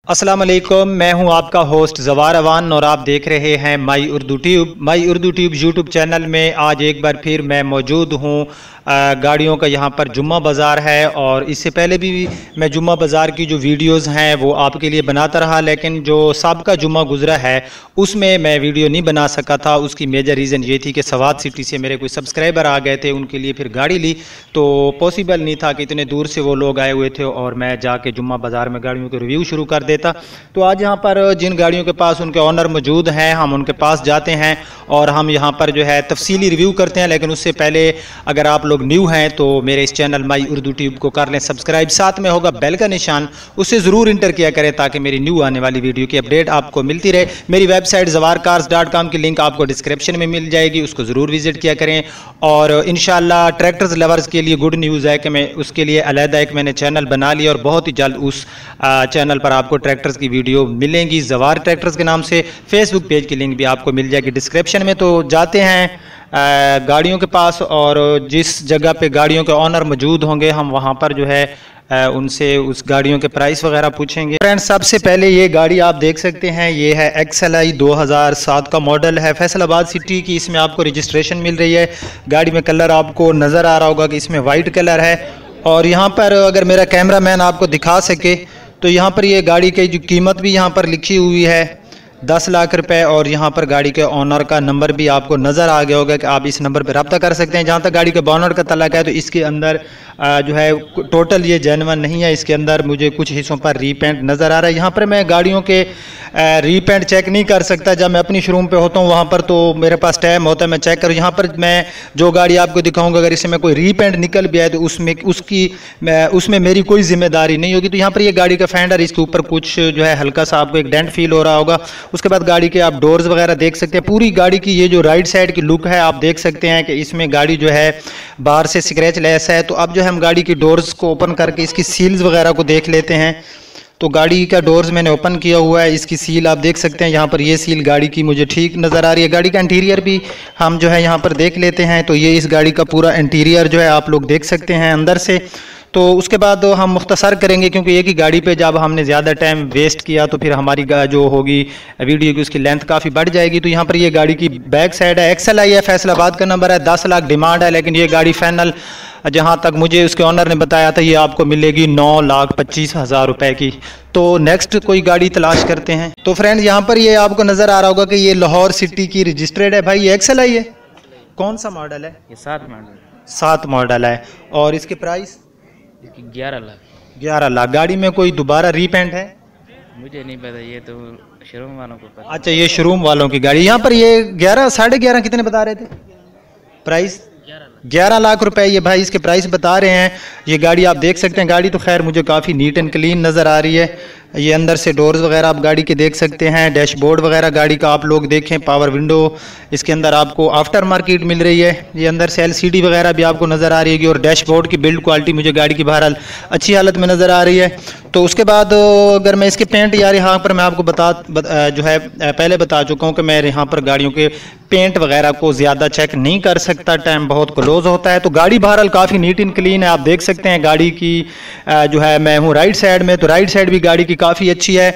अस्सलाम वालेकुम, मैं हूं आपका होस्ट जवार अवान और आप देख रहे हैं माई उर्दू ट्यूब यूट्यूब चैनल में। आज एक बार फिर मैं मौजूद हूं गाड़ियों का यहाँ पर जुम्मा बाज़ार है और इससे पहले भी मैं जुम्मा बाज़ार की जो वीडियोस हैं वो आपके लिए बनाता रहा, लेकिन जो साबका जुम्मा गुजरा है उसमें मैं वीडियो नहीं बना सका था। उसकी मेजर रीज़न ये थी कि सवात सिटी से मेरे कोई सब्सक्राइबर आ गए थे, उनके लिए फिर गाड़ी ली तो पॉसिबल नहीं था कि इतने दूर से वो लोग आए हुए थे और मैं जाके जुम्मा बाज़ार में गाड़ियों के रिव्यू शुरू कर देता। तो आज यहाँ पर जिन गाड़ियों के पास उनके ऑनर मौजूद हैं हम उनके पास जाते हैं और हम यहाँ पर जो है तफसीली रिव्यू करते हैं। लेकिन उससे पहले अगर आप लोग न्यू हैं तो मेरे इस चैनल माई उर्दू ट्यूब को कर लें सब्सक्राइब, साथ में होगा बेल का निशान, उससे ज़रूर इंटर किया करें ताकि मेरी न्यू आने वाली वीडियो की अपडेट आपको मिलती रहे। मेरी वेबसाइट जवारकार्स.com की लिंक आपको डिस्क्रिप्शन में मिल जाएगी, उसको ज़रूर विजिट किया करें। और इंशाल्लाह ट्रैक्टर्स लवर्स के लिए गुड न्यूज़ है कि मैं उसके लिए अलहदा एक मैंने चैनल बना लिया और बहुत ही जल्द उस चैनल पर आपको ट्रैक्टर्स की वीडियो मिलेंगी जवार ट्रैक्टर्स के नाम से। फेसबुक पेज की लिंक भी आपको मिल जाएगी डिस्क्रिप्शन में। तो जाते हैं गाड़ियों के पास और जिस जगह पे गाड़ियों के ऑनर मौजूद होंगे हम वहाँ पर जो है उनसे उस गाड़ियों के प्राइस वगैरह पूछेंगे। फ्रेंड्स, सबसे पहले ये गाड़ी आप देख सकते हैं, ये है XLI 2007 का मॉडल है, फैसलाबाद सिटी की इसमें आपको रजिस्ट्रेशन मिल रही है। गाड़ी में कलर आपको नज़र आ रहा होगा कि इसमें वाइट कलर है। और यहाँ पर अगर मेरा कैमरा मैन आपको दिखा सके तो यहाँ पर ये गाड़ी की जो कीमत भी यहाँ पर लिखी हुई है 10 लाख रुपए और यहाँ पर गाड़ी के ऑनर का नंबर भी आपको नज़र आ गया होगा कि आप इस नंबर पर रब्ता कर सकते हैं। जहाँ तक गाड़ी के बॉनट का तल्लुक है तो इसके अंदर जो है टोटल ये जेन्युइन नहीं है, इसके अंदर मुझे कुछ हिस्सों पर रीपेंट नज़र आ रहा है। यहाँ पर मैं गाड़ियों के रीपेंट चेक नहीं कर सकता, जब मैं अपनी शोरूम पे होता हूँ वहाँ पर तो मेरे पास टाइम होता है मैं चेक करूँ। यहाँ पर मैं जो गाड़ी आपको दिखाऊंगा अगर इसमें कोई रीपेंट निकल भी आए तो उसमें मेरी कोई जिम्मेदारी नहीं होगी। तो यहाँ पर ये गाड़ी का फेंडर, इसके ऊपर कुछ जो है हल्का सा आपको एक डेंट फील हो रहा होगा। उसके बाद गाड़ी के आप डोर्स वगैरह देख सकते हैं। पूरी गाड़ी की ये जो राइट साइड की लुक है आप देख सकते हैं कि इसमें गाड़ी जो है बाहर से स्क्रैच लेस है। तो अब जो है हम गाड़ी की डोर्स को ओपन करके इसकी सील्स वगैरह को देख लेते हैं। तो गाड़ी का डोर्स मैंने ओपन किया हुआ है, इसकी सील आप देख सकते हैं। यहाँ पर ये सील गाड़ी की मुझे ठीक नज़र आ रही है। गाड़ी का इंटीरियर भी हम जो है यहाँ पर देख लेते हैं। तो ये इस गाड़ी का पूरा इंटीरियर जो है आप लोग देख सकते हैं अंदर से। तो उसके बाद हम मुख्तसर करेंगे क्योंकि एक ही गाड़ी पे जब हमने ज़्यादा टाइम वेस्ट किया तो फिर हमारी जो होगी वीडियो की उसकी लेंथ काफ़ी बढ़ जाएगी। तो यहाँ पर ये गाड़ी की बैक साइड है, XLI है, फैसलाबाद का नंबर है, 10 लाख डिमांड है। लेकिन ये गाड़ी फाइनल जहाँ तक मुझे उसके ऑनर ने बताया था ये आपको मिलेगी 9,25,000 रुपए की। तो नेक्स्ट कोई गाड़ी तलाश करते हैं। तो फ्रेंड यहाँ पर ये आपको नज़र आ रहा होगा कि ये लाहौर सिटी की रजिस्टर्ड है। भाई ये XLI है, कौन सा मॉडल है? ये 7 मॉडल है। और इसके प्राइस 11 लाख। गाड़ी में कोई दोबारा रीपेंट है? मुझे नहीं पता, ये तो शोरूम वालों को पता। अच्छा, ये शोरूम वालों की गाड़ी। यहाँ पर ये 11 साढ़े 11 कितने बता रहे थे प्राइस? 11 लाख रुपए ये भाई इसके प्राइस बता रहे हैं। ये गाड़ी आप देख सकते हैं। गाड़ी तो खैर मुझे काफ़ी नीट एंड क्लीन नज़र आ रही है। ये अंदर से डोर्स वगैरह आप गाड़ी के देख सकते हैं, डैशबोर्ड वगैरह गाड़ी का आप लोग देखें, पावर विंडो इसके अंदर आपको आफ्टर मार्केट मिल रही है। ये अंदर से LCD वगैरह भी आपको नज़र आ रही है और डैशबोर्ड की बिल्ड क्वालिटी मुझे गाड़ी की बहरहाल अच्छी हालत में नज़र आ रही है। तो उसके बाद अगर मैं इसके पेंट यार यहाँ पर मैं आपको जो है पहले बता चुका हूँ कि मैं यहाँ पर गाड़ियों के पेंट वगैरह को ज़्यादा चेक नहीं कर सकता, टाइम बहुत क्लोज होता है। तो गाड़ी बहरहाल काफ़ी नीट एंड क्लीन है, आप देख सकते हैं। गाड़ी की जो है मैं हूँ राइट साइड में, तो राइट साइड भी गाड़ी की काफ़ी अच्छी है।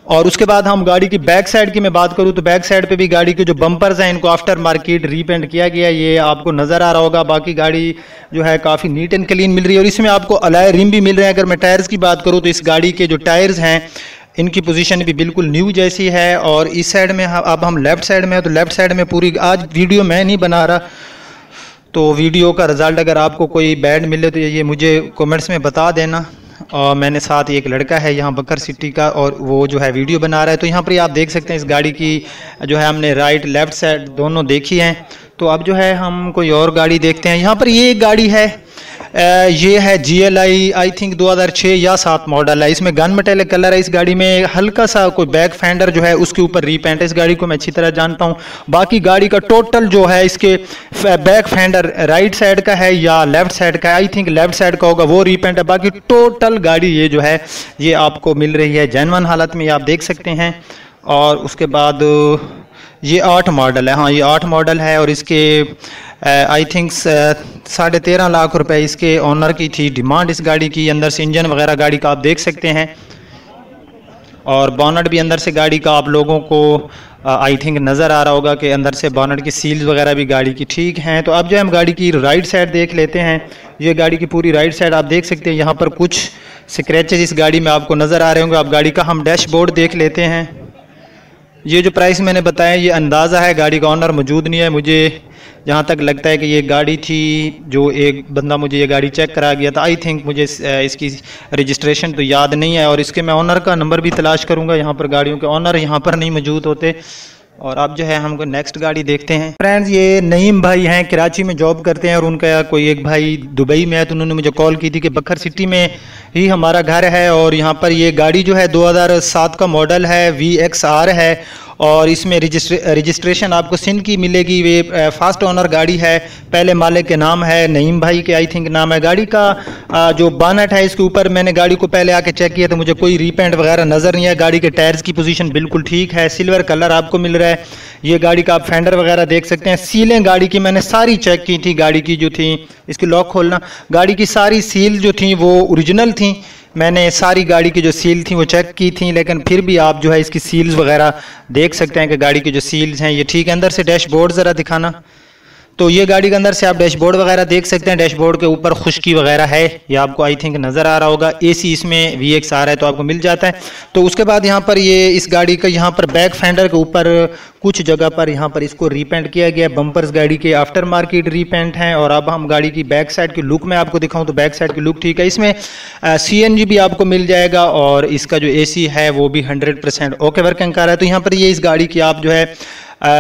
और उसके बाद हम गाड़ी की बैक साइड की मैं बात करूँ तो बैक साइड पे भी गाड़ी के जो बम्पर्स हैं इनको आफ्टर मार्केट रीपेंट किया गया, ये आपको नज़र आ रहा होगा। बाकी गाड़ी जो है काफ़ी नीट एंड क्लीन मिल रही है और इसमें आपको अलॉय रिम भी मिल रहे हैं। अगर मैं टायर्स की बात करूँ तो इस गाड़ी के जो टायर्स हैं इनकी पोजीशन भी बिल्कुल न्यू जैसी है। और इस साइड में अब हम लेफ़्ट साइड में है, तो लेफ़्ट साइड में पूरी आज वीडियो मैं नहीं बना रहा, तो वीडियो का रिज़ल्ट अगर आपको कोई बैड मिले तो ये मुझे कमेंट्स में बता देना। और मैंने साथ एक लड़का है यहाँ बकर सिटी का और वो जो है वीडियो बना रहा है। तो यहाँ पर आप देख सकते हैं इस गाड़ी की जो है हमने राइट लेफ़्ट साइड दोनों देखी हैं। तो अब जो है हम कोई और गाड़ी देखते हैं। यहाँ पर ये एक गाड़ी है, ये है GLI आई थिंक 2006 या 7 मॉडल है। इसमें गन मेटेलिक कलर है। इस गाड़ी में हल्का सा कोई बैक फेंडर जो है उसके ऊपर रीपेंट है। इस गाड़ी को मैं अच्छी तरह जानता हूँ। बाकी गाड़ी का टोटल जो है इसके बैक फेंडर राइट साइड का है या लेफ्ट साइड का है, आई थिंक लेफ्ट साइड का होगा, वो रीपेंट है। बाकी टोटल गाड़ी ये जो है ये आपको मिल रही है जेन्युइन हालत में, आप देख सकते हैं। और उसके बाद ये 8 मॉडल है, हाँ ये 8 मॉडल है और इसके आई थिंक 13.5 लाख रुपए इसके ऑनर की थी डिमांड इस गाड़ी की। अंदर से इंजन वगैरह गाड़ी का आप देख सकते हैं। और बोनट भी अंदर से गाड़ी का आप लोगों को आई थिंक नज़र आ रहा होगा कि अंदर से बोनट की सील्स वगैरह भी गाड़ी की ठीक हैं। तो अब जो हम गाड़ी की राइट साइड देख लेते हैं। ये गाड़ी की पूरी राइट साइड आप देख सकते हैं, यहाँ पर कुछ स्क्रैचेस इस गाड़ी में आपको नज़र आ रहे होंगे। अब गाड़ी का हम डैशबोर्ड देख लेते हैं। ये जो प्राइस मैंने बताया ये अंदाज़ा है, गाड़ी का ऑनर मौजूद नहीं है। मुझे जहाँ तक लगता है कि ये गाड़ी थी, जो एक बंदा मुझे ये गाड़ी चेक करा गया था, आई थिंक मुझे इसकी रजिस्ट्रेशन तो याद नहीं है और इसके मैं ऑनर का नंबर भी तलाश करूँगा। यहाँ पर गाड़ियों के ऑनर यहाँ पर नहीं मौजूद होते। और अब जो है हमको नेक्स्ट गाड़ी देखते हैं। फ्रेंड्स, ये नईम भाई हैं, कराची में जॉब करते हैं और उनका कोई एक भाई दुबई में है, तो उन्होंने मुझे कॉल की थी कि बकर सिटी में ही हमारा घर है और यहाँ पर ये गाड़ी जो है 2007 का मॉडल है, VXR है और इसमें रजिस्ट्रेशन आपको सिंध की मिलेगी। वे फास्ट ओनर गाड़ी है, पहले मालिक के नाम है, नईम भाई के आई थिंक नाम है। गाड़ी का जो बानट है इसके ऊपर मैंने गाड़ी को पहले आके चेक किया तो मुझे कोई रीपेंट वगैरह नज़र नहीं है। गाड़ी के टायर्स की पोजीशन बिल्कुल ठीक है, सिल्वर कलर आपको मिल रहा है। ये गाड़ी का आप फेंडर वगैरह देख सकते हैं। सीलें गाड़ी की मैंने सारी चेक की थी, गाड़ी की जो थी, इसकी लॉक खोलना, गाड़ी की सारी सील जो थी वो ओरिजिनल थी। मैंने सारी गाड़ी की जो सील थी वो चेक की थी, लेकिन फिर भी आप जो है इसकी सील्स वगैरह देख सकते हैं कि गाड़ी की जो सील्स हैं ये ठीक है। अंदर से डैशबोर्ड ज़रा दिखाना। तो ये गाड़ी के अंदर से आप डैशबोर्ड वगैरह देख सकते हैं। डैशबोर्ड के ऊपर खुश्की वगैरह है, ये आपको आई थिंक नज़र आ रहा होगा। AC इसमें VXR है तो आपको मिल जाता है। तो उसके बाद यहाँ पर ये इस गाड़ी का यहाँ पर बैक फेंडर के ऊपर कुछ जगह पर यहाँ पर इसको रीपेंट किया गया। बम्पर्स गाड़ी के आफ्टर मार्केट रीपेंट हैं। और अब हम गाड़ी की बैक साइड की लुक में आपको दिखाऊं तो बैक साइड की लुक ठीक है। इसमें CNG भी आपको मिल जाएगा और इसका जो AC है वो भी 100% ओके वर्किंग कर रहा है। तो यहाँ पर ये इस गाड़ी की आप जो है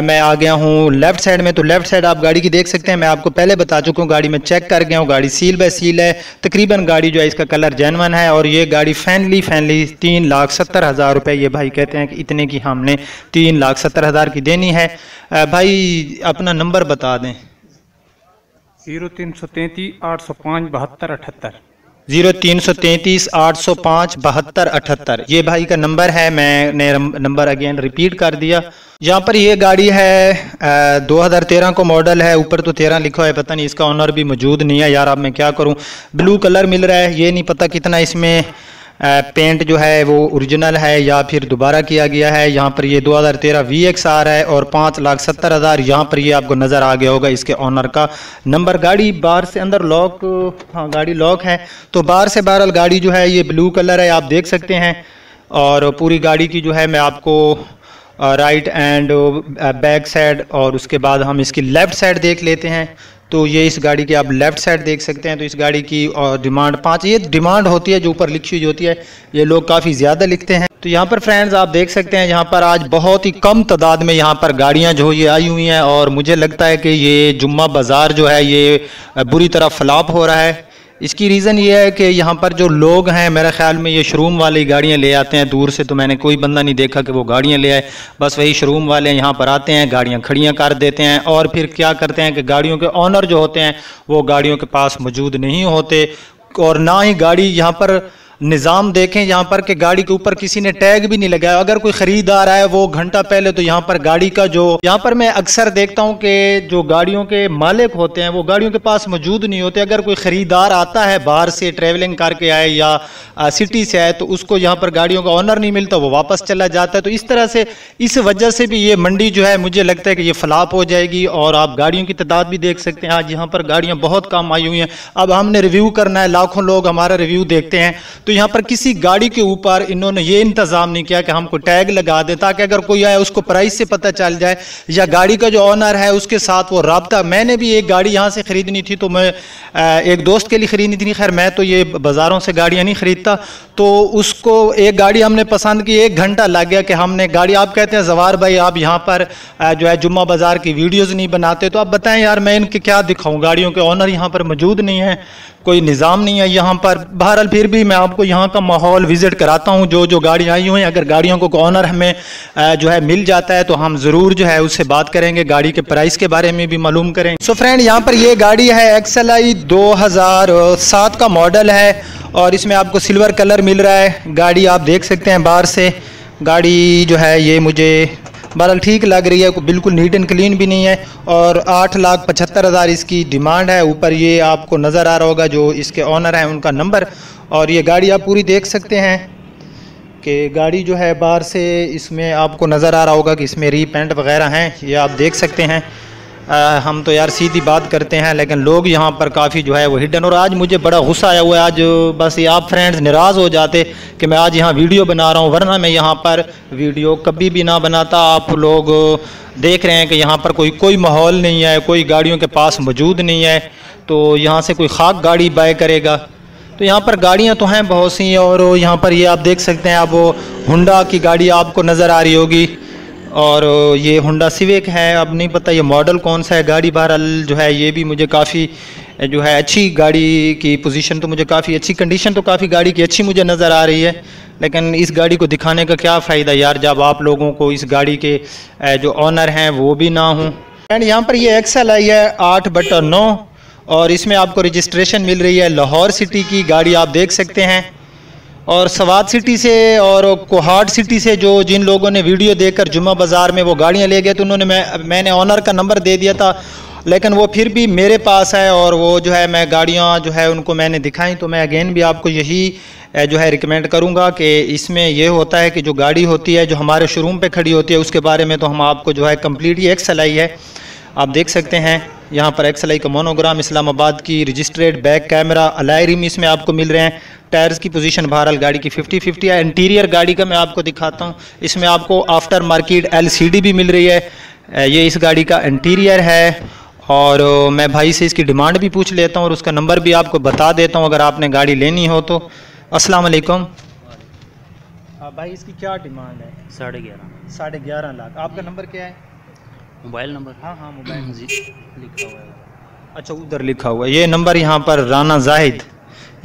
मैं आ गया हूँ लेफ्ट साइड में। तो लेफ्ट साइड आप गाड़ी की देख सकते हैं। मैं आपको पहले बता चुका हूँ, गाड़ी में चेक कर गया हूँ, गाड़ी सील बाय सील है। तकरीबन गाड़ी जो है इसका कलर जेन्युइन है और ये गाड़ी फैनली 3,70,000 रुपये, ये भाई कहते हैं कि इतने की हमने 3,70,000 की देनी है। भाई अपना नंबर बता दें। 0333 805 72 78 0333 805 72 78 ये भाई का नंबर है। मैंने नंबर अगेन रिपीट कर दिया। यहाँ पर ये गाड़ी है 2013 को मॉडल है, ऊपर तो 13 लिखा है, पता नहीं इसका ऑनर भी मौजूद नहीं है। यार अब मैं क्या करूँ, ब्लू कलर मिल रहा है, ये नहीं पता कितना इसमें पेंट जो है वो ओरिजिनल है या फिर दोबारा किया गया है। यहाँ पर ये 2013 VXR है और 5,70,000 यहाँ पर ये आपको नज़र आ गया होगा इसके ऑनर का नंबर। गाड़ी बाहर से अंदर लॉक, हाँ गाड़ी लॉक है। तो बाहर से बहरहाल गाड़ी जो है ये ब्लू कलर है, आप देख सकते हैं। और पूरी गाड़ी की जो है मैं आपको राइट एंड बैक साइड और उसके बाद हम इसकी लेफ़्ट साइड देख लेते हैं। तो ये इस गाड़ी की आप लेफ़्ट साइड देख सकते हैं। तो इस गाड़ी की डिमांड 5, ये डिमांड होती है जो ऊपर लिखी हुई होती है, ये लोग काफ़ी ज़्यादा लिखते हैं। तो यहाँ पर फ्रेंड्स आप देख सकते हैं, यहाँ पर आज बहुत ही कम तादाद में यहाँ पर गाड़ियाँ जो ये आई हुई हैं और मुझे लगता है कि ये जुम्मा बाज़ार जो है ये बुरी तरह फ्लॉप हो रहा है। इसकी रीज़न ये है कि यहाँ पर जो लोग हैं, मेरे ख्याल में ये शोरूम वाली गाड़ियाँ ले आते हैं दूर से। तो मैंने कोई बंदा नहीं देखा कि वो गाड़ियाँ ले आए, बस वही शोरूम वाले यहाँ पर आते हैं, गाड़ियाँ खड़ियाँ कर देते हैं और फिर क्या करते हैं कि गाड़ियों के ऑनर जो होते हैं वो गाड़ियों के पास मौजूद नहीं होते। और ना ही गाड़ी यहाँ पर निज़ाम देखें यहाँ पर कि गाड़ी के ऊपर किसी ने टैग भी नहीं लगाया। अगर कोई ख़रीदार आए वो घंटा पहले तो यहाँ पर गाड़ी का जो, यहाँ पर मैं अक्सर देखता हूँ कि जो गाड़ियों के मालिक होते हैं वो गाड़ियों के पास मौजूद नहीं होते। अगर कोई ख़रीदार आता है बाहर से ट्रैवलिंग करके आए या सिटी से आए तो उसको यहाँ पर गाड़ियों का ऑनर नहीं मिलता, वो वापस चला जाता है। तो इस तरह से, इस वजह से भी ये मंडी जो है मुझे लगता है कि ये फ्लॉप हो जाएगी। और आप गाड़ियों की तादाद भी देख सकते हैं, आज यहाँ पर गाड़ियाँ बहुत कम आई हुई हैं। अब हमने रिव्यू करना है, लाखों लोग हमारा रिव्यू देखते हैं, तो यहाँ पर किसी गाड़ी के ऊपर इन्होंने ये इंतजाम नहीं किया कि हमको टैग लगा दे ताकि अगर कोई आए उसको प्राइस से पता चल जाए या गाड़ी का जो ऑनर है उसके साथ वो राब्ता। मैंने भी एक गाड़ी यहाँ से ख़रीदनी थी तो मैं एक दोस्त के लिए ख़रीदनी थी। खैर मैं तो ये बाज़ारों से गाड़ियाँ नहीं ख़रीदता, तो उसको एक गाड़ी हमने पसंद की, 1 घंटा लग गया कि हमने गाड़ी, आप कहते हैं जवार भाई आप यहाँ पर जो है जुम्मा बाज़ार की वीडियोज़ नहीं बनाते, तो आप बताएं यार मैं इनके क्या दिखाऊँ। गाड़ियों के ऑनर यहाँ पर मौजूद नहीं है, कोई निज़ाम नहीं है यहाँ पर। बहरहाल फिर भी मैं आपको यहाँ का माहौल विज़िट कराता हूँ। जो गाड़ी आई हुई हैं, अगर गाड़ियों को ऑनर हमें जो है मिल जाता है तो हम ज़रूर जो है उससे बात करेंगे, गाड़ी के प्राइस के बारे में भी मालूम करेंगे। सो फ्रेंड, यहाँ पर ये गाड़ी है XLI 2007 का मॉडल है और इसमें आपको सिल्वर कलर मिल रहा है। गाड़ी आप देख सकते हैं बाहर से, गाड़ी जो है ये मुझे बहरहाल ठीक लग रही है, बिल्कुल नीट एंड क्लीन भी नहीं है। और 8,75,000 इसकी डिमांड है। ऊपर ये आपको नज़र आ रहा होगा जो इसके ऑनर हैं उनका नंबर। और ये गाड़ी आप पूरी देख सकते हैं कि गाड़ी जो है बाहर से इसमें आपको नज़र आ रहा होगा कि इसमें रीपेंट वगैरह हैं, ये आप देख सकते हैं। हम तो यार सीधी बात करते हैं, लेकिन लोग यहाँ पर काफ़ी जो है वो हिडन। और आज मुझे बड़ा गुस्सा आया हुआ है, आज बस ये आप फ्रेंड्स नाराज़ हो जाते कि मैं आज यहाँ वीडियो बना रहा हूँ, वरना मैं यहाँ पर वीडियो कभी भी ना बनाता। आप लोग देख रहे हैं कि यहाँ पर कोई माहौल नहीं है, कोई गाड़ियों के पास मौजूद नहीं है, तो यहाँ से कोई खाक गाड़ी बाय करेगा। तो यहाँ पर गाड़ियाँ तो हैं बहुत सी, और यहाँ पर ये आप देख सकते हैं, अब हुंडा की गाड़ी आपको नज़र आ रही होगी, और ये हुंडा सिविक है। अब नहीं पता ये मॉडल कौन सा है। गाड़ी बहरहाल जो है ये भी मुझे काफ़ी जो है अच्छी, गाड़ी की पोजीशन तो मुझे काफ़ी अच्छी, कंडीशन तो काफ़ी गाड़ी की अच्छी मुझे नज़र आ रही है। लेकिन इस गाड़ी को दिखाने का क्या फ़ायदा यार, जब आप लोगों को इस गाड़ी के जो ऑनर हैं वो भी ना हों। एंड यहाँ पर ये XLI है 8/9, और इसमें आपको रजिस्ट्रेशन मिल रही है लाहौर सिटी की। गाड़ी आप देख सकते हैं, और सवात सिटी से और कोहाट सिटी से जो जिन लोगों ने वीडियो देखकर जुम्मा बाज़ार में वो गाड़ियां ले गए, तो उन्होंने मैंने ऑनर का नंबर दे दिया था, लेकिन वो फिर भी मेरे पास है, और वो जो है मैं गाड़ियां जो है उनको मैंने दिखाई। तो मैं अगेन भी आपको यही जो है रिकमेंड करूंगा कि इसमें ये होता है कि जो गाड़ी होती है जो हमारे शोरूम पे खड़ी होती है, उसके बारे में तो हम आपको जो है कंप्लीट, ये XLI है आप देख सकते हैं। यहाँ पर XLI का मोनोग्राम, इस्लामाबाद की registered, back camera, alloy rim इसमें आपको मिल रहे हैं। टायर्स की पोजीशन बहरहाल गाड़ी की 50-50 है। इंटीरियर गाड़ी का मैं आपको दिखाता हूँ, इसमें आपको आफ्टर मार्केट LCD भी मिल रही है। ये इस गाड़ी का इंटीरियर है, और मैं भाई से इसकी डिमांड भी पूछ लेता हूँ और उसका नंबर भी आपको बता देता हूँ अगर आपने गाड़ी लेनी हो तो। अस्सलाम वालेकुम भाई, इसकी क्या डिमांड है? 11.5 लाख। आपका नंबर क्या है? Mobile number? हाँ मोबाइल जी लिखा हुआ है। अच्छा, उधर लिखा हुआ है ये नंबर, यहाँ पर राना जाहिद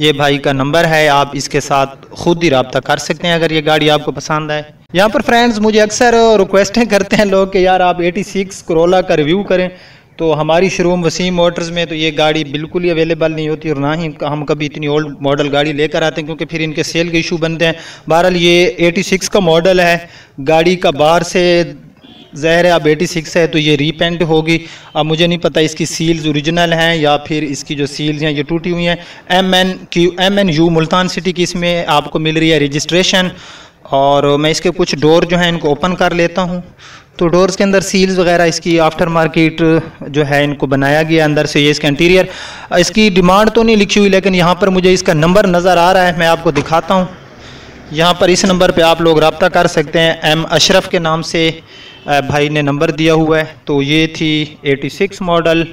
ये भाई का नंबर है। आप इसके साथ खुद ही रब्ता कर सकते हैं अगर ये गाड़ी आपको पसंद आए। यहाँ पर फ्रेंड्स मुझे अक्सर रिक्वेस्टें करते हैं लोग कि यार आप 86 Corolla का रिव्यू करें, तो हमारी शोरूम वसीम मोटर्स में तो ये गाड़ी बिल्कुल ही अवेलेबल नहीं होती, और ना ही हम कभी इतनी ओल्ड मॉडल गाड़ी लेकर आते हैं, क्योंकि फिर इनके सेल के इशू बनते हैं। बहरहाल ये 86 का मॉडल है, गाड़ी का बाहर से ज़ाहिर है अब 86 है तो ये रीपेंट होगी। अब मुझे नहीं पता इसकी सील्स ओरिजिनल हैं या फिर इसकी जो सील्स हैं ये टूटी हुई हैं। MNU मुल्तान सिटी की इसमें आपको मिल रही है रजिस्ट्रेशन। और मैं इसके कुछ डोर जो हैं इनको ओपन कर लेता हूँ, तो डोर्स के अंदर सील्स वगैरह इसकी आफ्टर मार्केट जो है इनको बनाया गया अंदर से। ये इसका इंटीरियर, इसकी डिमांड तो नहीं लिखी हुई, लेकिन यहाँ पर मुझे इसका नंबर नज़र आ रहा है, मैं आपको दिखाता हूँ। यहाँ पर इस नंबर पे आप लोग रब्ता कर सकते हैं। M अशरफ के नाम से भाई ने नंबर दिया हुआ है। तो ये थी 86 मॉडल,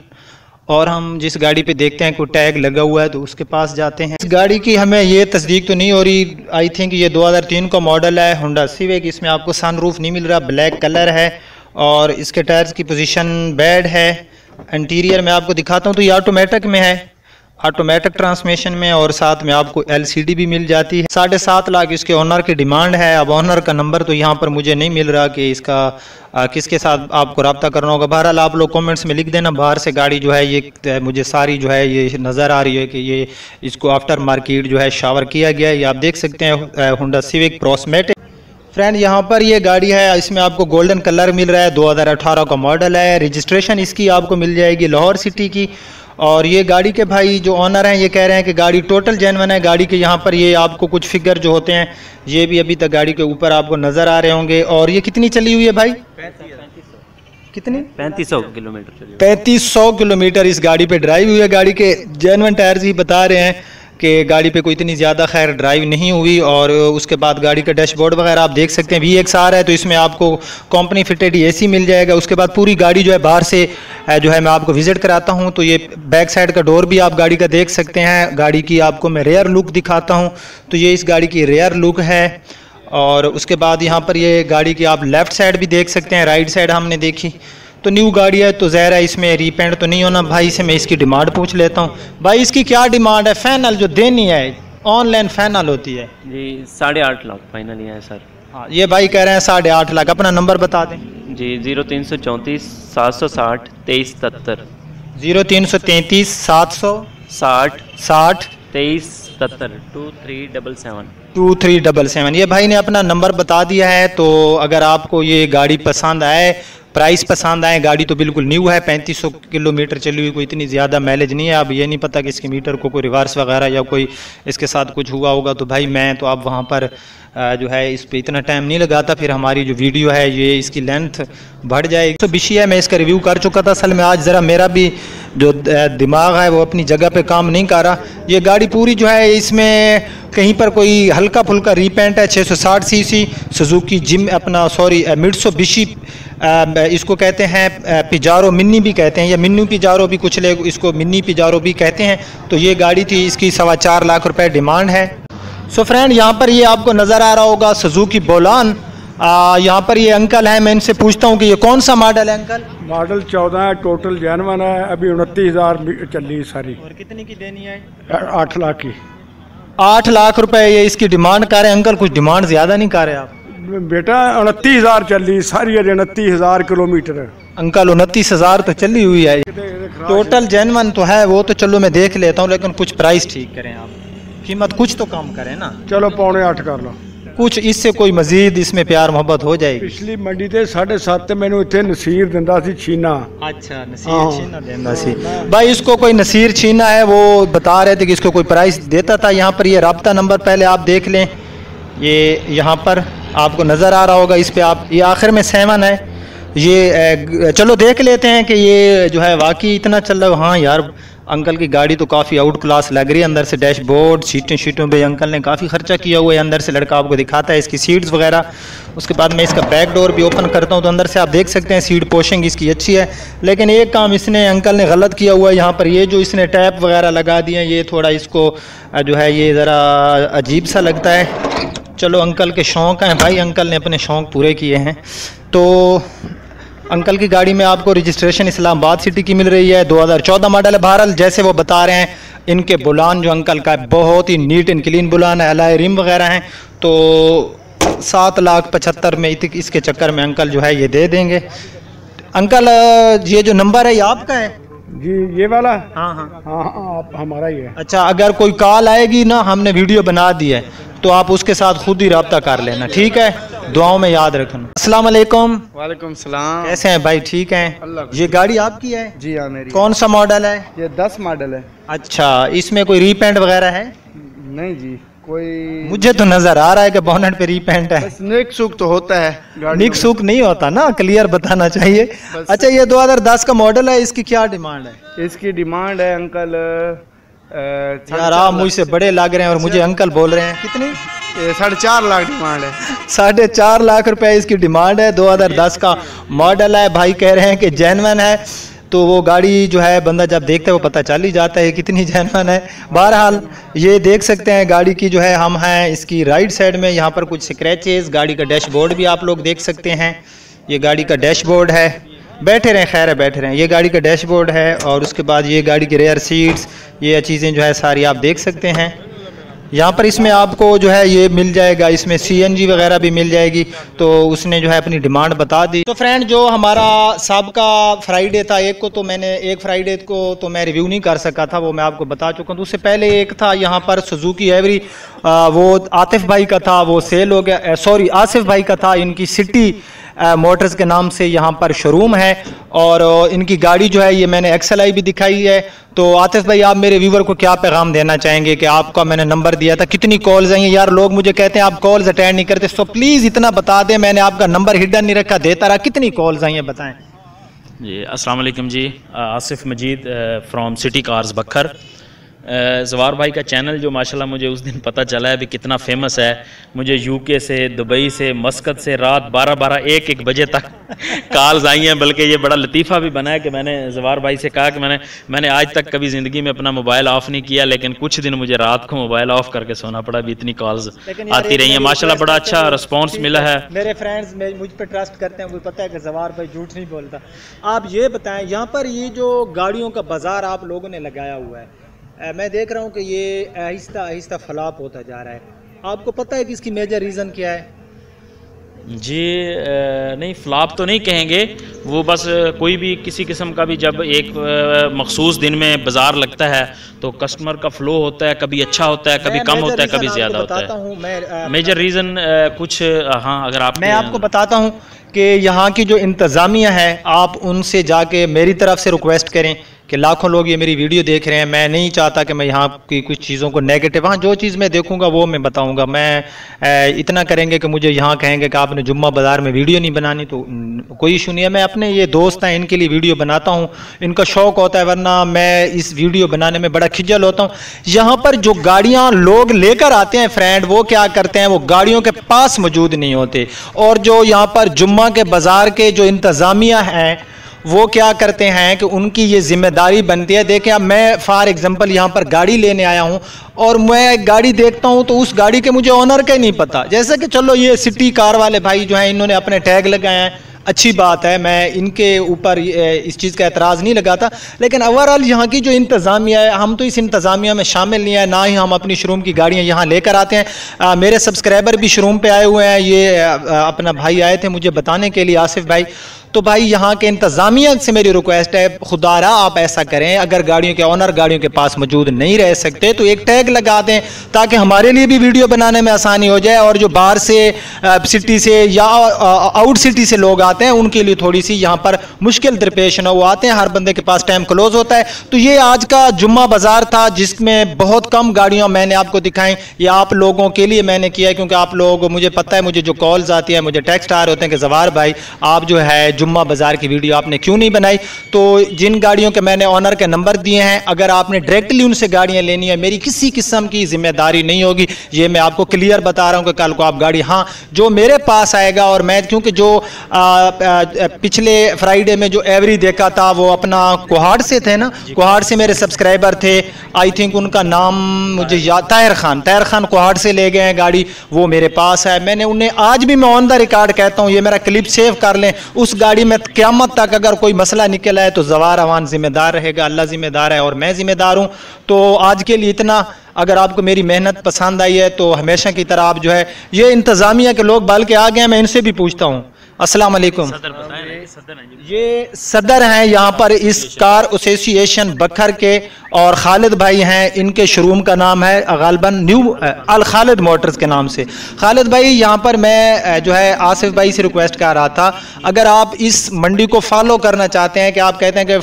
और हम जिस गाड़ी पे देखते हैं कोई टैग लगा हुआ है तो उसके पास जाते हैं। इस गाड़ी की हमें ये तस्दीक तो नहीं हो रही, आई थिंक ये 2003 का मॉडल है, होंडा सिविक। इसमें आपको सनरूफ नहीं मिल रहा, ब्लैक कलर है, और इसके टायर्स की पोजीशन बैड है। इंटीरियर में आपको दिखाता हूँ, तो ये ऑटोमेटिक में है, ऑटोमेटिक ट्रांसमिशन में, और साथ में आपको LCD भी मिल जाती है। 7.5 लाख इसके ऑनर की डिमांड है। अब ऑनर का नंबर तो यहाँ पर मुझे नहीं मिल रहा कि इसका किसके साथ आपको रब्ता करना होगा। बहरहाल आप लोग कमेंट्स में लिख देना। बाहर से गाड़ी जो है ये मुझे सारी जो है ये नज़र आ रही है कि ये इसको आफ्टर मार्केट जो है शावर किया गया है। ये आप देख सकते हैं होंडा सिविक प्रोस्मेटिक। फ्रेंड यहाँ पर ये गाड़ी है, इसमें आपको गोल्डन कलर मिल रहा है, 2018 का मॉडल है। रजिस्ट्रेशन इसकी आपको मिल जाएगी लाहौर सिटी की। और ये गाड़ी के भाई जो ऑनर हैं ये कह रहे हैं कि गाड़ी टोटल जेन्युइन है। गाड़ी के यहाँ पर ये आपको कुछ फिगर जो होते हैं ये भी अभी तक गाड़ी के ऊपर आपको नज़र आ रहे होंगे। और ये कितनी चली हुई है भाई? 3500 किलोमीटर चली। 3500 किलोमीटर इस गाड़ी पे ड्राइव हुई है। गाड़ी के जेन्युइन टायर्स ही बता रहे हैं कि गाड़ी पे कोई इतनी ज़्यादा खैर ड्राइव नहीं हुई। और उसके बाद गाड़ी का डैशबोर्ड वगैरह आप देख सकते हैं, VXR है, तो इसमें आपको कंपनी फिटेड AC मिल जाएगा। उसके बाद पूरी गाड़ी जो है बाहर से जो है मैं आपको विजिट कराता हूं, तो ये बैक साइड का डोर भी आप गाड़ी का देख सकते हैं। गाड़ी की आपको मैं रेयर लुक दिखाता हूं, तो ये इस गाड़ी की रेयर लुक है। और उसके बाद यहाँ पर ये गाड़ी की आप लेफ़्ट साइड भी देख सकते हैं, राइट साइड हमने देखी। तो न्यू गाड़ी है तो ज़ाहिर है इसमें रीपेंट तो नहीं होना। भाई से मैं इसकी डिमांड पूछ लेता हूँ। भाई इसकी क्या डिमांड है? फाइनल जो देनी है, ऑनलाइन फाइनल होती है जी 8.5 लाख फाइनल है सर। हाँ, ये भाई कह रहे हैं 8.5 लाख। अपना नंबर बता दें जी। 0334 760 2377। 0333 760 2377 2377। ये भाई ने अपना नंबर बता दिया है। तो अगर आपको ये गाड़ी पसंद आए प्राइस पसंद आए। गाड़ी तो बिल्कुल न्यू है, 3500 किलोमीटर चली हुई, कोई इतनी ज़्यादा माइलेज नहीं है। अब ये नहीं पता कि इसके मीटर को कोई रिवर्स वगैरह या कोई इसके साथ कुछ हुआ होगा। तो भाई मैं तो अब वहाँ पर जो है इस पर इतना टाइम नहीं लगाता, फिर हमारी जो वीडियो है ये इसकी लेंथ बढ़ जाएगी। तो विषय है, मैं इसका रिव्यू कर चुका था। असल में आज ज़रा मेरा भी जो दिमाग है वो अपनी जगह पे काम नहीं कर रहा। ये गाड़ी पूरी जो है इसमें कहीं पर कोई हल्का फुल्का रीपेंट है। 660 सीसी सुजुकी जिम अपना मित्सुबिशी इसको कहते हैं, पिजारो मिनी भी कहते हैं, या मिनी पिजारो भी कुछ लोग इसको मिनी पिजारो भी कहते हैं। तो ये गाड़ी थी, इसकी 4.25 लाख रुपए डिमांड है। सो फ्रेंड, यहाँ पर ये आपको नज़र आ रहा होगा सुजुकी बोलान। यहाँ पर ये अंकल है, मैं इनसे पूछता हूँ कि ये कौन सा मॉडल है अंकल? मॉडल 14 है, टोटल जेनवन है, अभी 29,000 चली सारी। और कितनी की देनी है? 8 लाख की। 8 लाख रुपए ये इसकी डिमांड कर रहे हैं अंकल, कुछ डिमांड ज़्यादा नहीं कर रहे आप? बेटा 29,000 चली सारी, अरे 29,000 किलोमीटर है अंकल। 29,000 तो चली हुई है, टोटल जेनवन तो है वो तो चलो मैं देख लेता हूँ, लेकिन कुछ प्राइस ठीक करें आप, कीमत कुछ तो कम करें ना। चलो 7.25 कर लो, कुछ इससे कोई मजीद इसमें प्यार मोहब्बत हो जाएगी। पिछली मंडी ते 7.5 मैंने इतने नसीर दिंदा सी छीना। अच्छा, नसीर छीना देंदा सी। भाई इसको कोई नसीर छीना है, वो बता रहे थे कि इसको कोई प्राइस देता था। यहाँ पर ये राब्ता नंबर पहले आप देख लें, ये यहाँ पर आपको नज़र आ रहा होगा, इस पर आप ये आखिर में 7 है ये। चलो देख लेते हैं कि ये जो है वाकई इतना चल रहा है। हाँ यार, अंकल की गाड़ी तो काफ़ी आउट क्लास लग रही है। अंदर से डैशबोर्ड, शीटों पे अंकल ने काफ़ी खर्चा किया हुआ है। अंदर से लड़का आपको दिखाता है इसकी सीट्स वगैरह। उसके बाद मैं इसका बैक डोर भी ओपन करता हूँ, तो अंदर से आप देख सकते हैं सीट पोशिंग इसकी अच्छी है। लेकिन एक काम इसने अंकल ने गलत किया हुआ है, यहाँ पर ये जो इसने टैप वगैरह लगा दिए हैं, ये थोड़ा इसको जो है ये ज़रा अजीब सा लगता है। चलो अंकल के शौक़ हैं भाई, अंकल ने अपने शौक़ पूरे किए हैं। तो अंकल की गाड़ी में आपको रजिस्ट्रेशन इस्लामाबाद सिटी की मिल रही है, 2014 मॉडल है। बहरहाल जैसे वो बता रहे हैं, इनके बुलान जो अंकल का है बहुत ही नीट एंड क्लीन बुलान है, अलाय रिम वगैरह हैं। तो 7,75,000 में इसके चक्कर में अंकल जो है ये दे देंगे। अंकल ये जो नंबर है ये आपका है जी? ये वाला? हाँ हाँ, आप हमारा ही है। अच्छा, अगर कोई कॉल आएगी ना, हमने वीडियो बना दी है, तो आप उसके साथ खुद ही रब्ता कर लेना, ठीक है? दुआओं में याद रखना। अस्सलाम वालेकुम। वालेकुम सलाम। कैसे हैं भाई? ठीक हैं। ये गाड़ी आपकी है? जी हाँ, मेरी। कौन सा मॉडल है? ये 10 मॉडल है। अच्छा, इसमें कोई रीपेंट वगैरह है? नहीं जी, कोई। मुझे तो नजर आ रहा है कि बोनेट पे रीपेंट है। बस निक सुख तो होता है, निक सुख नहीं होता ना, क्लियर बताना चाहिए। अच्छा, ये 2010 का मॉडल है, इसकी क्या डिमांड है? इसकी डिमांड है अंकल यार आप मुझसे बड़े लग रहे हैं और मुझे अंकल बोल रहे हैं। कितनी? 4.5 लाख डिमांड है। 4.5 लाख रुपए इसकी डिमांड है। 2010 का मॉडल है, भाई कह रहे हैं कि जेन्युइन है। तो वो गाड़ी जो है बंदा जब देखता है वो पता चल ही जाता है कितनी जेन्युइन है। बहरहाल ये देख सकते हैं गाड़ी की जो है, हम हैं इसकी राइट साइड में, यहाँ पर कुछ स्क्रैचेस, गाड़ी का डैशबोर्ड भी आप लोग देख सकते हैं। ये गाड़ी का डैशबोर्ड है, बैठे रहें, खैर है बैठे रहें। ये गाड़ी का डैशबोर्ड है और उसके बाद ये गाड़ी की रेयर सीट्स, ये चीज़ें जो है सारी आप देख सकते हैं। यहाँ पर इसमें आपको जो है ये मिल जाएगा, इसमें CNG वगैरह भी मिल जाएगी। तो उसने जो है अपनी डिमांड बता दी। तो फ्रेंड, जो हमारा सबका फ्राइडे था, एक को तो मैंने, एक फ्राइडे को तो मैं रिव्यू नहीं कर सका था, वो मैं आपको बता चुका हूँ। उससे पहले एक था यहाँ पर सुजुकी एवरी, वो आतिफ भाई का था, वो सेल हो गया। सॉरी, आसिफ भाई का था। इनकी सिटी मोटर्स के नाम से यहाँ पर शोरूम है और इनकी गाड़ी जो है ये मैंने XLI भी दिखाई है। तो आतिफ भाई, आप मेरे व्यूवर को क्या पैगाम देना चाहेंगे कि आपका मैंने नंबर दिया था, कितनी कॉल्स आई हैं? यार लोग मुझे कहते हैं आप कॉल्स अटेंड नहीं करते, तो प्लीज़ इतना बता दें, मैंने आपका नंबर हिडन नहीं रखा, देता रहा। कितनी कॉल्स आई हैं बताएं जी। अस्सलाम वालेकुम जी, आसिफ मजीद फ्रॉम सिटी कार्स बखर। जवार भाई का चैनल जो माशाल्लाह मुझे उस दिन पता चला है भी कितना फेमस है। मुझे UK से, दुबई से, मस्कत से रात 12-12, 1-1 बजे तक कॉल्स आई हैं। बल्कि ये बड़ा लतीफ़ा भी बना है कि मैंने जवार भाई से कहा कि मैंने आज तक कभी ज़िंदगी में अपना मोबाइल ऑफ़ नहीं किया, लेकिन कुछ दिन मुझे रात को मोबाइल ऑफ़ करके सोना पड़ा भी, इतनी कॉल्स आती रही हैं। माशाल्लाह बड़ा अच्छा रिस्पॉन्स मिला है। मेरे फ्रेंड्स मुझ पर ट्रस्ट करते हैं, मुझे पता है कि जवार भाई झूठ नहीं बोलता। आप ये बताएं, यहाँ पर ये जो गाड़ियों का बाज़ार आप लोगों ने लगाया हुआ है, मैं देख रहा हूँ कि ये आहिस्ता आहिस्ता फ्लॉप होता जा रहा है। आपको पता है कि इसकी मेजर रीज़न क्या है? जी नहीं, फ्लॉप तो नहीं कहेंगे, वो बस कोई भी किसी किस्म का भी जब एक मखसूस दिन में बाज़ार लगता है तो कस्टमर का फ़्लो होता है, कभी अच्छा होता है, कभी कम होता है, कभी ज़्यादा होता है। मेजर रीज़न कुछ, हाँ अगर आप, मैं आपको बताता हूँ कि यहाँ की जो इंतज़ामिया है आप उनसे जाके मेरी तरफ से रिक्वेस्ट करें कि लाखों लोग ये मेरी वीडियो देख रहे हैं, मैं नहीं चाहता कि मैं यहाँ की कुछ चीज़ों को नेगेटिव, हाँ जो चीज़ मैं देखूँगा वो मैं बताऊँगा। मैं इतना करेंगे कि मुझे यहाँ कहेंगे कि आपने जुम्मा बाज़ार में वीडियो नहीं बनानी तो कोई इशू नहीं है। मैं अपने ये दोस्त हैं इनके लिए वीडियो बनाता हूँ, इनका शौक़ होता है, वरना मैं इस वीडियो बनाने में बड़ा खिजल होता हूँ। यहाँ पर जो गाड़ियाँ लोग लेकर आते हैं फ्रेंड, वो क्या करते हैं, वो गाड़ियों के पास मौजूद नहीं होते, और जो यहाँ पर जुम्मा के बाज़ार के जो इंतज़ामिया हैं वो क्या करते हैं कि उनकी ये जिम्मेदारी बनती है। देखें अब मैं फॉर एग्जांपल यहाँ पर गाड़ी लेने आया हूँ और मैं गाड़ी देखता हूँ तो उस गाड़ी के मुझे ऑनर का ही नहीं पता। जैसे कि चलो ये सिटी कार वाले भाई जो हैं इन्होंने अपने टैग लगाए हैं, अच्छी बात है, मैं इनके ऊपर इस चीज़ का एतराज़ नहीं लगाता, लेकिन ओवरऑल यहाँ की जो इंतज़ामिया है, हम तो इस इंतज़ामिया में शामिल नहीं है, ना ही हम अपनी शोरूम की गाड़ियाँ यहाँ लेकर आते हैं। मेरे सब्सक्राइबर भी शोरूम पे आए हुए हैं, ये अपना भाई आए थे मुझे बताने के लिए, आसिफ भाई। तो भाई यहाँ के इंतज़ामिया से मेरी रिक्वेस्ट है, खुदारा आप ऐसा करें, अगर गाड़ियों के ऑनर गाड़ियों के पास मौजूद नहीं रह सकते तो एक टैग लगा दें ताकि हमारे लिए भी वीडियो बनाने में आसानी हो जाए, और जो बाहर से सिटी से या आउट सिटी से लोग आते हैं उनके लिए थोड़ी सी यहाँ पर मुश्किल दरपेश ना, वो आते हैं, हर बंदे के पास टाइम क्लोज होता है। तो ये आज का जुम्मा बाज़ार था जिसमें बहुत कम गाड़ियाँ मैंने आपको दिखाई, ये आप लोगों के लिए मैंने किया क्योंकि आप लोग, मुझे पता है, मुझे जो कॉल्स आती है, मुझे टेक्स्ट आ रहे होते हैं कि जवार भाई आप जो है जुम्मा बाज़ार की वीडियो आपने क्यों नहीं बनाई। तो जिन गाड़ियों के मैंने ऑनर के नंबर दिए हैं, अगर आपने डायरेक्टली उनसे गाड़ियां लेनी है, मेरी किसी किस्म की जिम्मेदारी नहीं होगी, ये मैं आपको क्लियर बता रहा हूं कि कल को आप गाड़ी, हाँ जो मेरे पास आएगा, और मैं क्योंकि जो पिछले फ्राइडे में जो एवरी देखा था वो अपना कोहाड़ से थे ना, कोहाड़ से मेरे सब्सक्राइबर थे, आई थिंक उनका नाम मुझे याद, ताहिर खान कोहाड़ से ले गए हैं गाड़ी, वो मेरे पास है। मैंने उन्हें आज भी मैं ऑन द रिकॉर्ड कहता हूँ, ये मेरा क्लिप सेव कर लें, उस गाड़ी में क़यामत तक अगर कोई मसला निकल आए तो जवार अवान जिम्मेदार रहेगा, अल्लाह जिम्मेदार है और मैं जिम्मेदार हूँ। तो आज के लिए इतना। अगर आपको मेरी मेहनत पसंद आई है तो हमेशा की तरह आप जो है, ये इंतज़ामिया के लोग बल्कि आ गए हैं, मैं इनसे भी पूछता हूँ। अस्सलाम वालेकुम। ये सदर हैं यहाँ पर इस कार एसोसिएशन बखर के, और खालिद भाई हैं, इनके शोरूम का नाम है गालिबन न्यू अल खालिद मोटर्स के नाम से। खालिद भाई यहाँ पर मैं जो है आसिफ भाई से रिक्वेस्ट कर रहा था, अगर आप इस मंडी को फॉलो करना चाहते हैं कि आप कहते हैं कि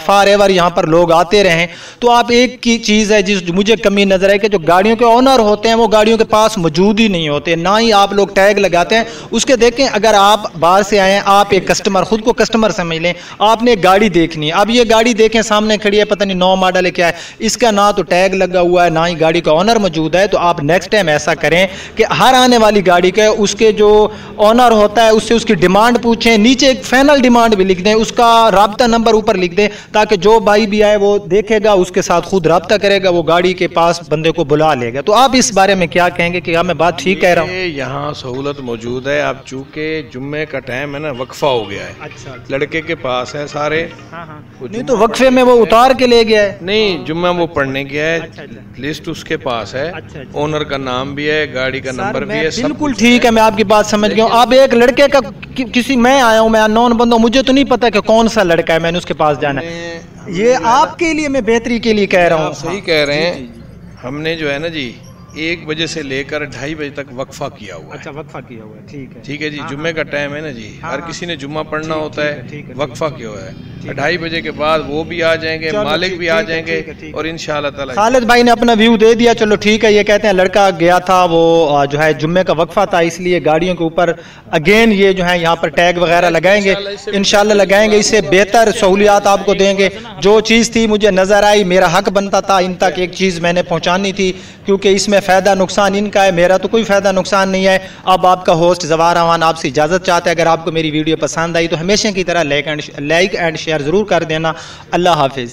फॉर एवर यहाँ पर लोग आते रहें, तो आप एक की चीज़ है जिस मुझे कमी नजर है कि जो गाड़ियों के ऑनर होते हैं वो गाड़ियों के पास मौजूद ही नहीं होते, ना ही आप लोग टैग लगाते हैं उसके। देखें अगर आप बाहर से आए हैं, आप एक कस्टमर, खुद को कस्टमर समझ लें, आपने गाड़ी देखनी है, अब ये गाड़ी देखें सामने खड़ी है, पता नहीं 9 मॉडल है क्या है, इसका ना तो टैग लगा हुआ है ना ही गाड़ी का ऑनर मौजूद है। तो आप नेक्स्ट टाइम ऐसा करें कि हर आने वाली गाड़ी के उसके जो ऑनर होता है उससे उसकी डिमांड पूछें, नीचे एक फाइनल डिमांड भी लिख दें, उसका राब्ता नंबर ऊपर लिख दें, ताकि जो भाई भी आए वो देखेगा, उसके साथ खुद राब्ता करेगा, वो गाड़ी के पास बंदे को बुला लेगा। तो आप इस बारे में क्या कहेंगे कि मैं बात ठीक कह रहा हूँ? यहाँ सहूलत मौजूद है, आप चूंकि जुम्मे का टाइम है ना, वक्फा हो गया है। अच्छा, लड़के के पास है सारे। नहीं तो वक्फे में वो उतार के ले गया है? नहीं, जुम्मा वो पढ़ने गया है, लिस्ट उसके पास है, ओनर का नाम भी है, गाड़ी का नंबर भी है, बिल्कुल ठीक है, मैं आपकी बात समझ गया हूँ। आप एक लड़के का किसी, मैं आया हूँ, मैं अननोन बंदा, मुझे तो नहीं पता कि कौन सा लड़का है, मैंने उसके पास जाना है। ये आपके लिए, मैं बेहतरी के लिए कह रहा हूँ। सही कह रहे हैं। हमने जो है ना जी 1 बजे से लेकर 2:30 बजे तक वक्फा किया हुआ है। अच्छा, वक्फा किया हुआ है, ठीक है। ठीक है जी, जुम्मे का टाइम है ना जी, हर किसी ने जुम्मा पढ़ना होता है, वक्फा किया हुआ है। 2:30 बजे के बाद वो भी आ जाएंगे, मालिक भी आ जाएंगे, और इंशाल्लाह ताला। खालिद भाई ने अपना व्यू दे दिया, चलो ठीक है। ये कहते हैं लड़का गया था, वो जो है जुम्मे का वक्फा था, इसलिए गाड़ियों के ऊपर अगेन ये जो है यहाँ पर टैग वगैरह लगाएंगे, इंशाल्लाह लगाएंगे, इससे बेहतर सहूलियात आपको देंगे। जो चीज़ थी मुझे नज़र आई, मेरा हक बनता था इन तक एक चीज़ मैंने पहुँचानी थी, क्योंकि इसमें फ़ायदा नुकसान इनका है, मेरा तो कोई फ़ायदा नुकसान नहीं है। अब आपका होस्ट जवार अवान आपसे इजाज़त चाहता है। अगर आपको मेरी वीडियो पसंद आई तो हमेशा की तरह लाइक एंड शेयर ज़रूर कर देना। अल्लाह हाफिज़।